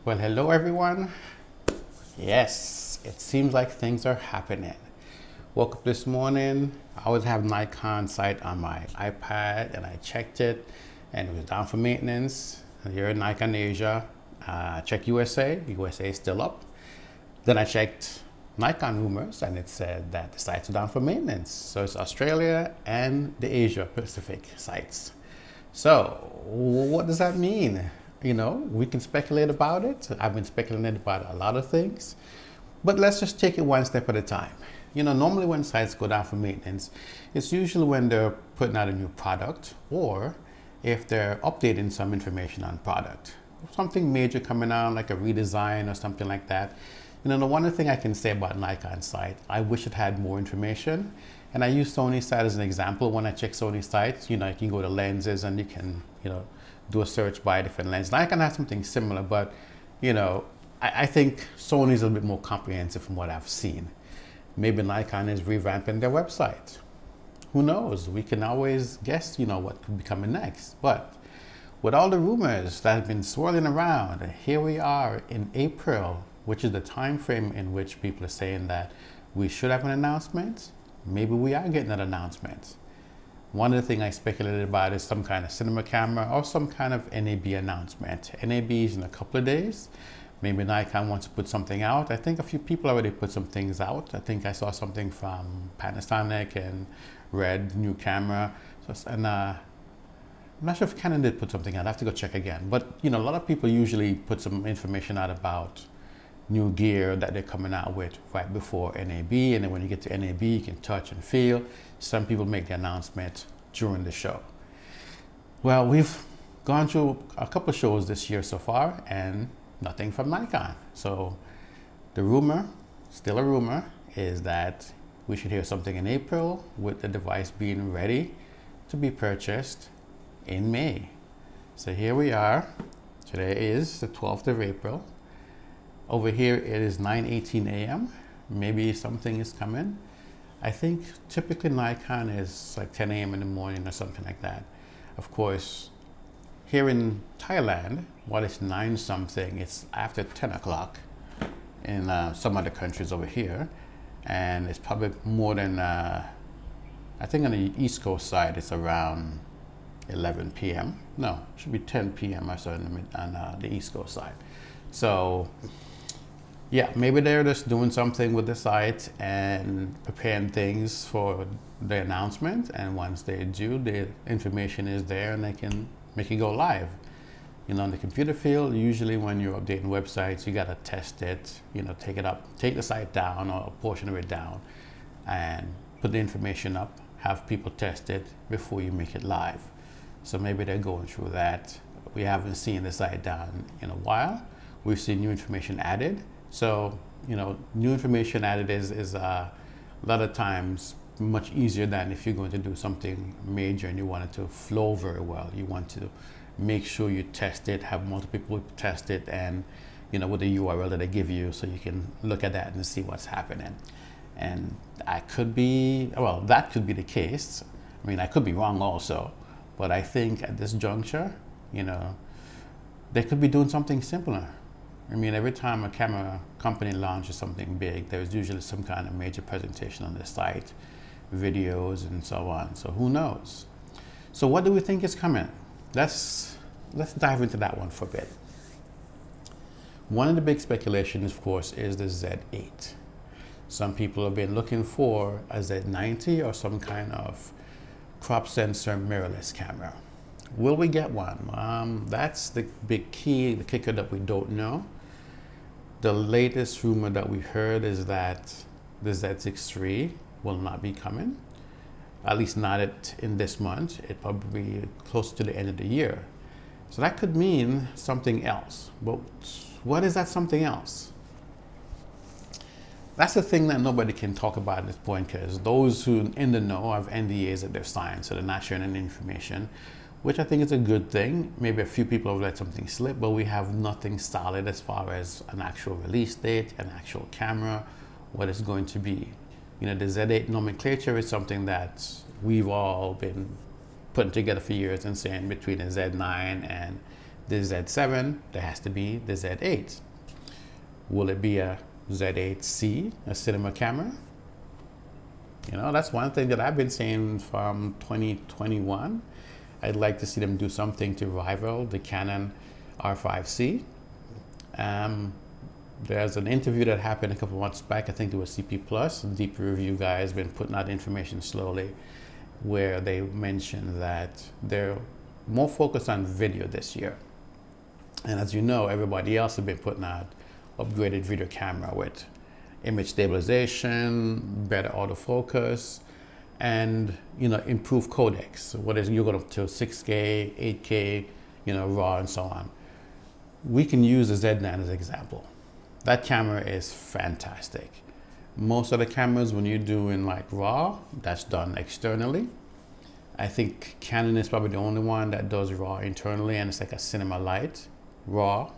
Well, hello everyone. Yes, it seems like things are happening. Woke up this morning, I always have Nikon site on my iPad and I checked it and it was down for maintenance. Here in Nikon Asia, check USA, USA is still up. Then I checked Nikon rumors and it said that the sites are down for maintenance. So it's Australia and the Asia Pacific sites. So what does that mean? We can speculate about it. I've been speculating about a lot of things, but let's just take it one step at a time. Normally when sites go down for maintenance, it's usually when they're putting out a new product or if they're updating some information on product. Something major coming out like a redesign or something like that. The one thing I can say about Nikon site, I wish it had more information. And I use Sony site as an example. When I check Sony sites, you can go to lenses and you can, do a search by different lenses. Nikon has something similar, but, I think Sony is a little bit more comprehensive from what I've seen. Maybe Nikon is revamping their website. Who knows? We can always guess, what could be coming next. But with all the rumors that have been swirling around, here we are in April, which is the time frame in which people are saying that we should have an announcement. Maybe we are getting an announcement. One of the things I speculated about is some kind of cinema camera or some kind of NAB announcement. NAB is in a couple of days. Maybe Nikon wants to put something out. I think a few people already put some things out. I think I saw something from Panasonic and Red, new camera. And I'm not sure if Canon did put something out. I have to go check again. But a lot of people usually put some information out about new gear that they're coming out with right before NAB, and then when you get to NAB you can touch and feel. Some people make the announcement during the show. Well, we've gone through a couple of shows this year so far and nothing from Nikon. So the rumor, still a rumor, is that we should hear something in April with the device being ready to be purchased in May. So here we are. Today is the 12th of April. Over here it is 9:18 a.m. Maybe something is coming. I think typically Nikon is like 10 a.m. in the morning or something like that. Of course, here in Thailand, while it's 9 something, it's after 10 o'clock in some other countries over here. And it's probably more than, I think on the East Coast side, it's around 11 p.m. No, it should be 10 p.m. or so on the East Coast side. So yeah, maybe they're just doing something with the site and preparing things for the announcement. And once they do, the information is there and they can make it go live. In the computer field, usually when you're updating websites, you gotta test it, take it up, take the site down or a portion of it down and put the information up, have people test it before you make it live. So maybe they're going through that. We haven't seen the site down in a while. We've seen new information added. So, new information added is a lot of times much easier than if you're going to do something major and you want it to flow very well. You want to make sure you test it, have multiple people test it, and, with the URL that they give you so you can look at that and see what's happening. And that could be the case. I mean, I could be wrong also, but I think at this juncture, they could be doing something simpler. I mean, every time a camera company launches something big, there's usually some kind of major presentation on the site, videos, and so on. So who knows? So what do we think is coming? Let's dive into that one for a bit. One of the big speculations, of course, is the Z8. Some people have been looking for a Z90 or some kind of crop sensor mirrorless camera. Will we get one? That's the big key, the kicker that we don't know. The latest rumor that we heard is that the Z6 III will not be coming, at least not in this month. It probably be close to the end of the year. So that could mean something else. But what is that something else? That's the thing that nobody can talk about at this point, because those who in the know have NDAs that they've signed, so they're not sharing any information, which I think is a good thing. Maybe a few people have let something slip, but we have nothing solid as far as an actual release date, an actual camera, what it's going to be. The Z8 nomenclature is something that we've all been putting together for years and saying between the Z9 and the Z7, there has to be the Z8. Will it be a Z8C, a cinema camera? You know, that's one thing that I've been saying from 2021. I'd like to see them do something to rival the Canon R5C. There's an interview that happened a couple months back, I think it was CP Plus, Deep Review guy has been putting out information slowly, where they mentioned that they're more focused on video this year. And as you know, everybody else has been putting out upgraded video camera with image stabilization, better autofocus, and improved codecs. What is you're going up to 6K, 8K, RAW and so on. We can use the Z9 as an example. That camera is fantastic. Most of the cameras, when you're doing like RAW, that's done externally. I think Canon is probably the only one that does RAW internally, and it's like a cinema light RAW.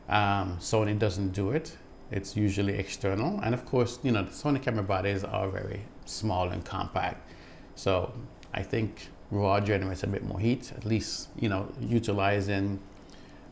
Sony doesn't do it. It's usually external. And of course, the Sony camera bodies are very small and compact. So I think RAW generates a bit more heat, at least, utilizing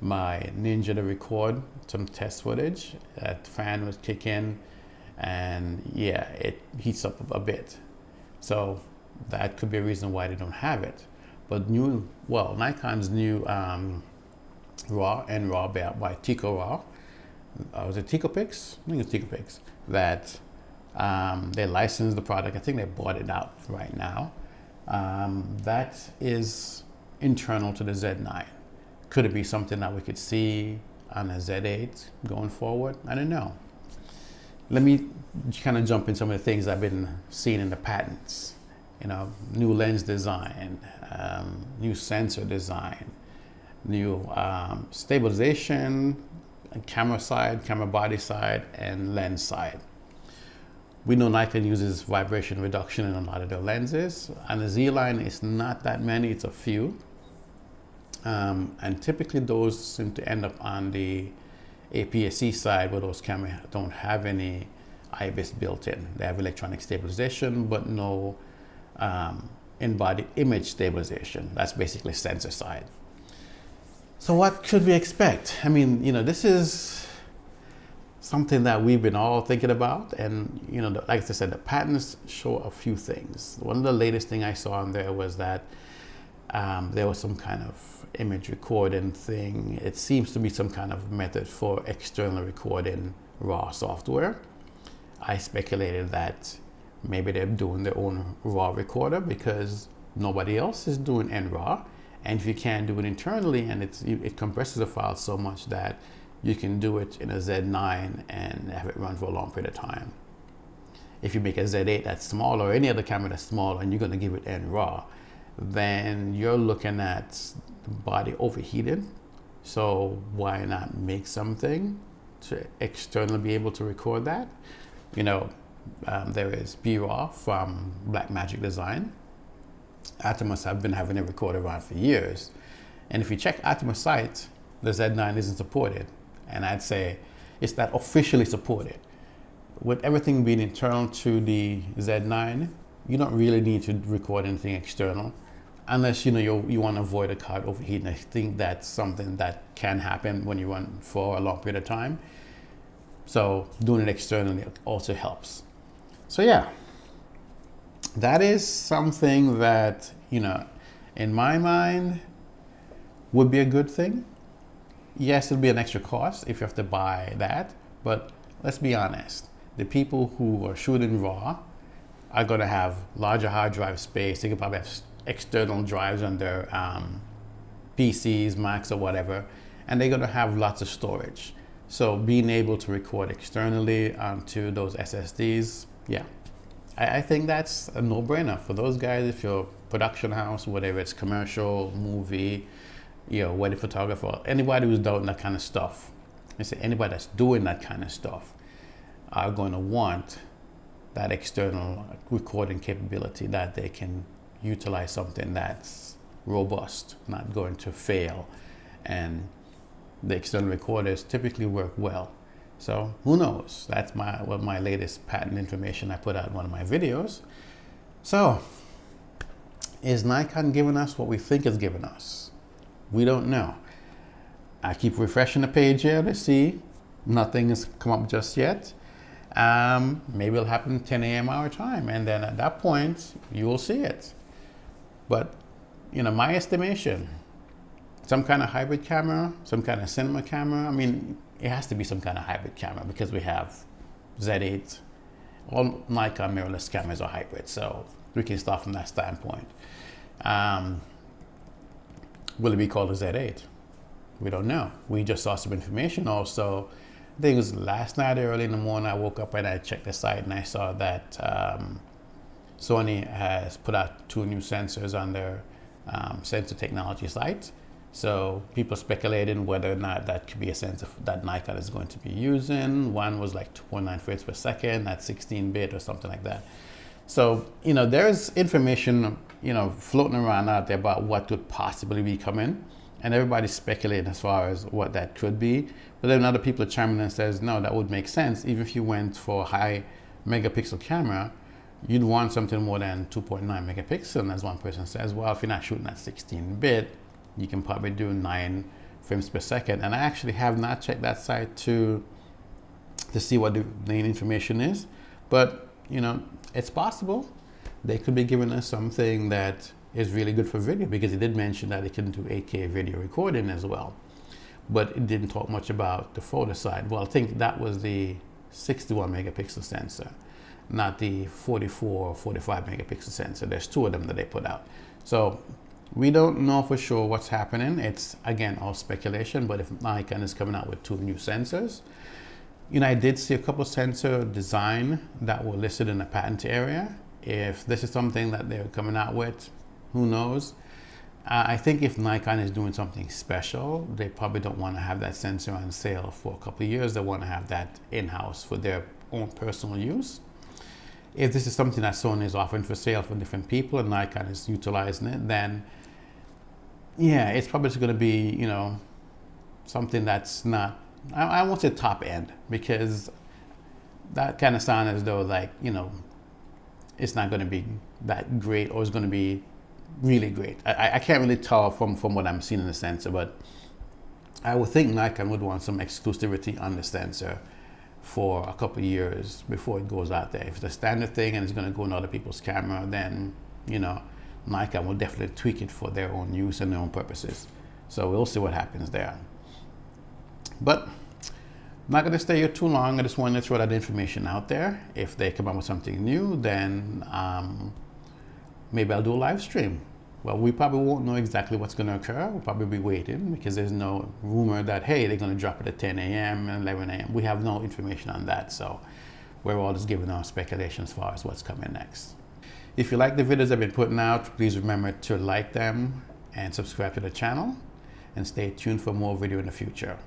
my Ninja to record some test footage. That fan would kick in and yeah, it heats up a bit. So that could be a reason why they don't have it. But Nikon's new RAW and RAW by Tico RAW, was it TicoPix? I think it's TicoPix, that they licensed the product. I think they bought it out right now. That is internal to the Z9. Could it be something that we could see on a Z8 going forward? I don't know. Let me kind of jump in some of the things I've been seeing in the patents. New lens design, new sensor design, new stabilization, camera side, camera body side, and lens side. We know Nikon uses vibration reduction in a lot of their lenses. On the Z line, it's not that many, it's a few. And typically those seem to end up on the APS-C side, where those cameras don't have any IBIS built in. They have electronic stabilization, but no in-body image stabilization. That's basically sensor side. So what could we expect? I mean, this is something that we've been all thinking about. And, like I said, the patents show a few things. One of the latest thing I saw on there was that there was some kind of image recording thing. It seems to be some kind of method for external recording RAW software. I speculated that maybe they're doing their own RAW recorder because nobody else is doing NRAW. And if you can't do it internally, and it compresses the file so much that you can do it in a Z9 and have it run for a long period of time. If you make a Z8 that's small, or any other camera that's small, and you're going to give it NRAW, then you're looking at the body overheated. So why not make something to externally be able to record that? There is B-RAW from Blackmagic Design. Atomos have been having it recorded around for years. And if you check Atomos site, the Z9 isn't supported. And I'd say it's not officially supported. With everything being internal to the Z9, you don't really need to record anything external, unless you want to avoid a card overheating. I think that's something that can happen when you run for a long period of time. So doing it externally also helps. So yeah, that is something that, in my mind, would be a good thing. Yes, it'll be an extra cost if you have to buy that, but let's be honest. The people who are shooting RAW are going to have larger hard drive space. They could probably have external drives on their PCs, Macs, or whatever, and they're going to have lots of storage. So being able to record externally onto those SSDs, yeah, I think that's a no-brainer for those guys. If you're a production house, whatever it's commercial, movie, wedding photographer, anybody who's doing that kind of stuff, I say anybody that's doing that kind of stuff are going to want that external recording capability, that they can utilize something that's robust, not going to fail. And the external recorders typically work well. So who knows? That's my latest patent information I put out in one of my videos. So is Nikon giving us what we think it's giving us? We don't know. I keep refreshing the page here to see. Nothing has come up just yet. Maybe it'll happen 10 a.m. our time, and then at that point, you will see it. But, my estimation, some kind of hybrid camera, some kind of cinema camera. I mean, it has to be some kind of hybrid camera because we have Z8. All Nikon mirrorless cameras are hybrid, so we can start from that standpoint. Will it be called a Z8? We don't know. We just saw some information also. I think it was last night early in the morning, I woke up and I checked the site and I saw that Sony has put out 2 new sensors on their sensor technology site. So people speculating whether or not that could be a sensor that Nikon is going to be using. One was like 2.9 frames per second at 16-bit or something like that. So, there's information, floating around out there about what could possibly be coming. And everybody's speculating as far as what that could be. But then other people are chiming in and says, no, that would make sense. Even if you went for a high megapixel camera, you'd want something more than 2.9 megapixel. And as one person says, well, if you're not shooting at 16-bit, you can probably do 9 frames per second. And I actually have not checked that site to see what the main information is. But, it's possible. They could be giving us something that is really good for video, because it did mention that it can do 8K video recording as well. But it didn't talk much about the photo side. Well, I think that was the 61 megapixel sensor, not the 44 or 45 megapixel sensor. There's 2 of them that they put out. So we don't know for sure what's happening. It's, again, all speculation. But if Nikon is coming out with 2 new sensors, I did see a couple sensor design that were listed in the patent area. If this is something that they're coming out with, who knows? I think if Nikon is doing something special, they probably don't want to have that sensor on sale for a couple of years. They want to have that in-house for their own personal use. If this is something that Sony is offering for sale for different people and Nikon is utilizing it, then yeah, it's probably going to be, something that's not, I won't say top end, because that kind of sounds as though it's not going to be that great, or it's going to be really great. I can't really tell from what I'm seeing in the sensor, but I would think Nikon would want some exclusivity on the sensor for a couple of years before it goes out there. If it's a standard thing and it's going to go in other people's camera, then Nikon will definitely tweak it for their own use and their own purposes. So we'll see what happens there. But I'm not going to stay here too long. I just wanted to throw that information out there. If they come up with something new, then maybe I'll do a live stream. Well, we probably won't know exactly what's going to occur. We'll probably be waiting, because there's no rumor that, hey, they're going to drop it at 10 a.m. and 11 a.m. We have no information on that. So we're all just giving our speculation as far as what's coming next. If you like the videos I've been putting out, please remember to like them and subscribe to the channel, and stay tuned for more video in the future.